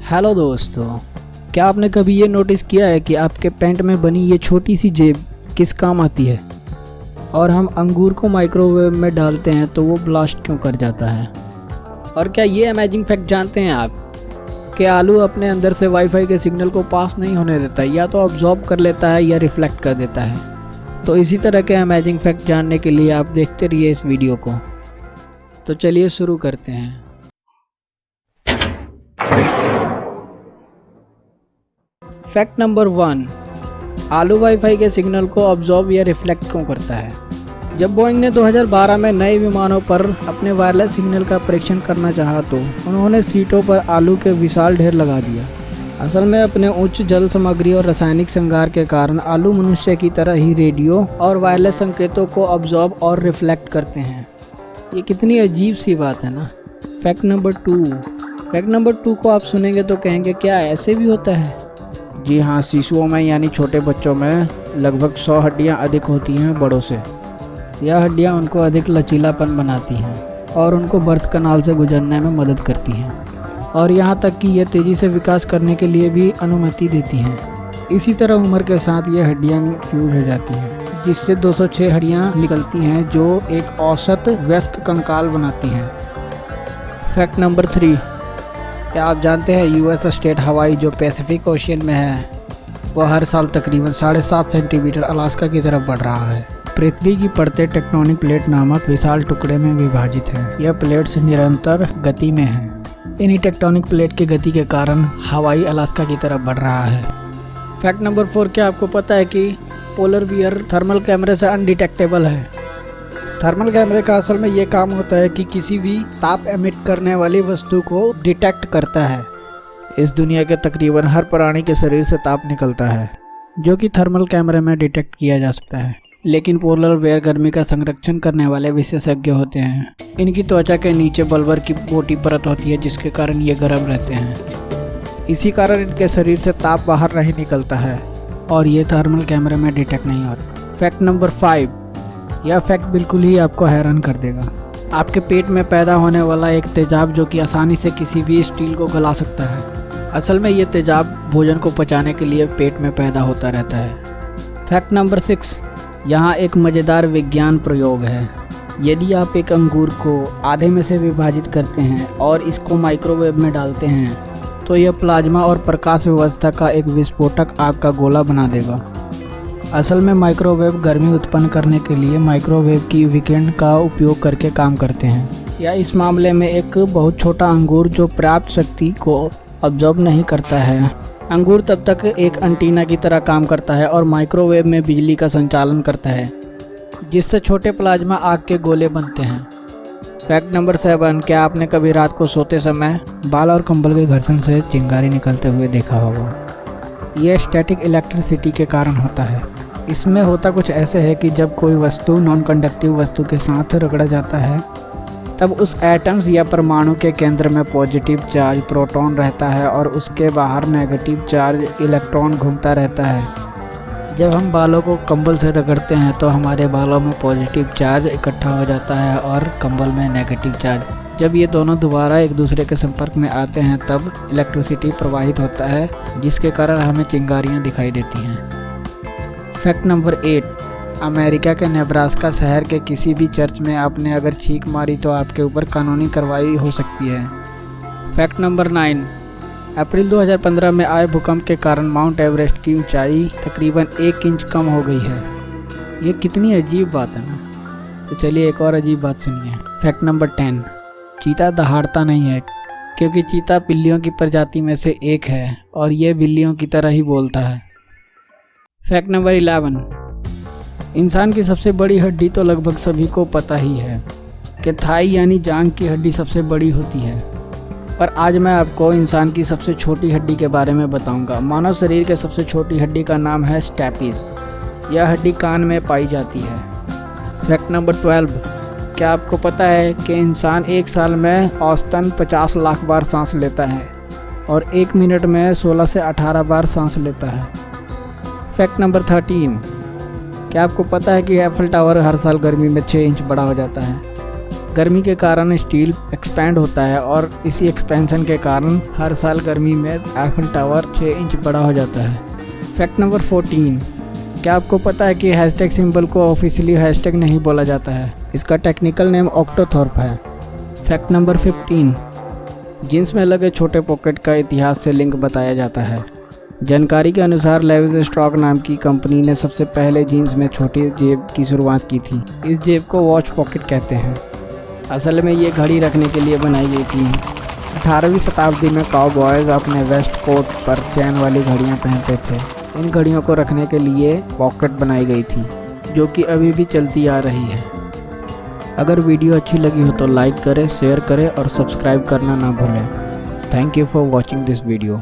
Hello दोस्तों, क्या आपने कभी ये नोटिस किया है कि आपके पैंट में बनी ये छोटी सी जेब किस काम आती है? और हम अंगूर को माइक्रोवेव में डालते हैं तो वो ब्लास्ट क्यों कर जाता है? और क्या ये अमेजिंग फैक्ट जानते हैं आप कि आलू अपने अंदर से वाईफाई के सिग्नल को पास नहीं होने देता, या तो अब्जॉर्ब कर लेता है या रिफ्लेक्ट कर देता है। तो इसी तरह के अमेजिंग फैक्ट जानने के लिए आप देखते रहिए इस वीडियो को। तो चलिए शुरू करते हैं। फैक्ट नंबर 1, आलू वाईफाई के सिग्नल को अब्जॉर्ब या रिफ्लेक्ट क्यों करता है? जब बोइंग ने 2012 में नए विमानों पर अपने वायरलेस सिग्नल का परीक्षण करना चाहा तो उन्होंने सीटों पर आलू के विशाल ढेर लगा दिया। असल में अपने उच्च जल सामग्री और रासायनिक श्रृंगार के कारण आलू मनुष्य की तरह ही रेडियो और वायरलेस संकेतों को अब्जॉर्ब और रिफ्लेक्ट करते हैं। ये कितनी अजीब सी बात है ना। फैक्ट नंबर 2 को आप सुनेंगे तो कहेंगे क्या ऐसे भी होता है? जी हाँ, शिशुओं में यानी छोटे बच्चों में लगभग 100 हड्डियाँ अधिक होती हैं बड़ों से। यह हड्डियाँ उनको अधिक लचीलापन बनाती हैं और उनको बर्थ कनाल से गुजरने में मदद करती हैं, और यहाँ तक कि ये तेज़ी से विकास करने के लिए भी अनुमति देती हैं। इसी तरह उम्र के साथ ये हड्डियाँ फ्यूज हो जाती हैं, जिससे 206 हड्डियाँ निकलती हैं जो एक औसत वयस्क कंकाल बनाती हैं। फैक्ट नंबर 3, क्या आप जानते हैं यूएस स्टेट हवाई जो पैसिफिक ओशियन में है वह हर साल तकरीबन 7.5 सेंटीमीटर अलास्का की तरफ बढ़ रहा है। पृथ्वी की परतें टेक्टोनिक प्लेट नामक विशाल टुकड़े में विभाजित हैं। यह प्लेट्स निरंतर गति में हैं। इन्हीं टेक्टोनिक प्लेट की गति के कारण हवाई अलास्का की तरफ बढ़ रहा है। फैक्ट नंबर 4, क्या आपको पता है कि पोलर बियर थर्मल कैमरे से अनडिटेक्टेबल है? थर्मल कैमरे का असल में ये काम होता है कि किसी भी ताप एमिट करने वाली वस्तु को डिटेक्ट करता है। इस दुनिया के तकरीबन हर प्राणी के शरीर से ताप निकलता है जो कि थर्मल कैमरे में डिटेक्ट किया जा सकता है, लेकिन पोलर बेयर गर्मी का संरक्षण करने वाले विशेषज्ञ होते हैं। इनकी त्वचा के नीचे बल्बर की मोटी परत होती है जिसके कारण ये गर्म रहते हैं। इसी कारण इनके शरीर से ताप बाहर नहीं निकलता है और ये थर्मल कैमरे में डिटेक्ट नहीं होता। फैक्ट नंबर 5, यह फैक्ट बिल्कुल ही आपको हैरान कर देगा। आपके पेट में पैदा होने वाला एक तेजाब जो कि आसानी से किसी भी स्टील को गला सकता है। असल में ये तेजाब भोजन को पचाने के लिए पेट में पैदा होता रहता है। फैक्ट नंबर 6, यहाँ एक मज़ेदार विज्ञान प्रयोग है। यदि आप एक अंगूर को आधे में से विभाजित करते हैं और इसको माइक्रोवेव में डालते हैं तो यह प्लाज्मा और प्रकाश व्यवस्था का एक विस्फोटक आग का गोला बना देगा। असल में माइक्रोवेव गर्मी उत्पन्न करने के लिए माइक्रोवेव की वीकेंड का उपयोग करके काम करते हैं। या इस मामले में एक बहुत छोटा अंगूर जो पर्याप्त शक्ति को अब्जॉर्ब नहीं करता है। अंगूर तब तक एक एंटीना की तरह काम करता है और माइक्रोवेव में बिजली का संचालन करता है, जिससे छोटे प्लाज्मा आग के गोले बनते हैं। फैक्ट नंबर 7, क्या आपने कभी रात को सोते समय बाल और कंबल के घर्षण से चिंगारी निकलते हुए देखा होगा? यह स्टैटिक इलेक्ट्रिसिटी के कारण होता है। इसमें होता कुछ ऐसे है कि जब कोई वस्तु नॉन कंडक्टिव वस्तु के साथ रगड़ा जाता है तब उस एटम्स या परमाणु के केंद्र में पॉजिटिव चार्ज प्रोटॉन रहता है और उसके बाहर नेगेटिव चार्ज इलेक्ट्रॉन घूमता रहता है। जब हम बालों को कंबल से रगड़ते हैं तो हमारे बालों में पॉजिटिव चार्ज इकट्ठा हो जाता है और कंबल में नेगेटिव चार्ज। जब ये दोनों दोबारा एक दूसरे के संपर्क में आते हैं तब इलेक्ट्रिसिटी प्रवाहित होता है, जिसके कारण हमें चिंगारियाँ दिखाई देती हैं। फैक्ट नंबर 8, अमेरिका के नेब्रास्का शहर के किसी भी चर्च में आपने अगर छींक मारी तो आपके ऊपर कानूनी कार्रवाई हो सकती है। फैक्ट नंबर 9, अप्रैल 2015 में आए भूकंप के कारण माउंट एवरेस्ट की ऊंचाई तकरीबन 1 इंच कम हो गई है। ये कितनी अजीब बात है ना। तो चलिए एक और अजीब बात सुनिए। फैक्ट नंबर 10, चीता दहाड़ता नहीं है क्योंकि चीता बिल्लियों की प्रजाति में से एक है और ये बिल्लियों की तरह ही बोलता है। फैक्ट नंबर 11, इंसान की सबसे बड़ी हड्डी तो लगभग सभी को पता ही है कि थाई यानी जांघ की हड्डी सबसे बड़ी होती है, पर आज मैं आपको इंसान की सबसे छोटी हड्डी के बारे में बताऊंगा। मानव शरीर के सबसे छोटी हड्डी का नाम है स्टेपिस। यह हड्डी कान में पाई जाती है। फैक्ट नंबर 12, क्या आपको पता है कि इंसान एक साल में औसतन 50 लाख बार सांस लेता है और 1 मिनट में 16 से 18 बार सांस लेता है। फैक्ट नंबर 13, क्या आपको पता है कि एफिल टावर हर साल गर्मी में 6 इंच बड़ा हो जाता है? गर्मी के कारण स्टील एक्सपैंड होता है और इसी एक्सपेंशन के कारण हर साल गर्मी में एफिल टावर 6 इंच बड़ा हो जाता है। फैक्ट नंबर 14, क्या आपको पता है कि हैशटैग सिंबल को ऑफिशियली हैशटैग नहीं बोला जाता है, इसका टेक्निकल नेम ऑक्टोथॉर्प है। फैक्ट नंबर 15, जीन्स में लगे छोटे पॉकेट का इतिहास से लिंक बताया जाता है। जानकारी के अनुसार लेविस स्ट्रॉक नाम की कंपनी ने सबसे पहले जीन्स में छोटी जेब की शुरुआत की थी। इस जेब को वॉच पॉकेट कहते हैं। असल में ये घड़ी रखने के लिए बनाई गई थी। 18वीं शताब्दी में काउबॉयज़ अपने वेस्ट कोट पर चैन वाली घड़ियां पहनते थे। इन घड़ियों को रखने के लिए पॉकेट बनाई गई थी, जो कि अभी भी चलती आ रही है। अगर वीडियो अच्छी लगी हो तो लाइक करें, शेयर करें और सब्सक्राइब करना ना भूलें। Thank you for watching this video.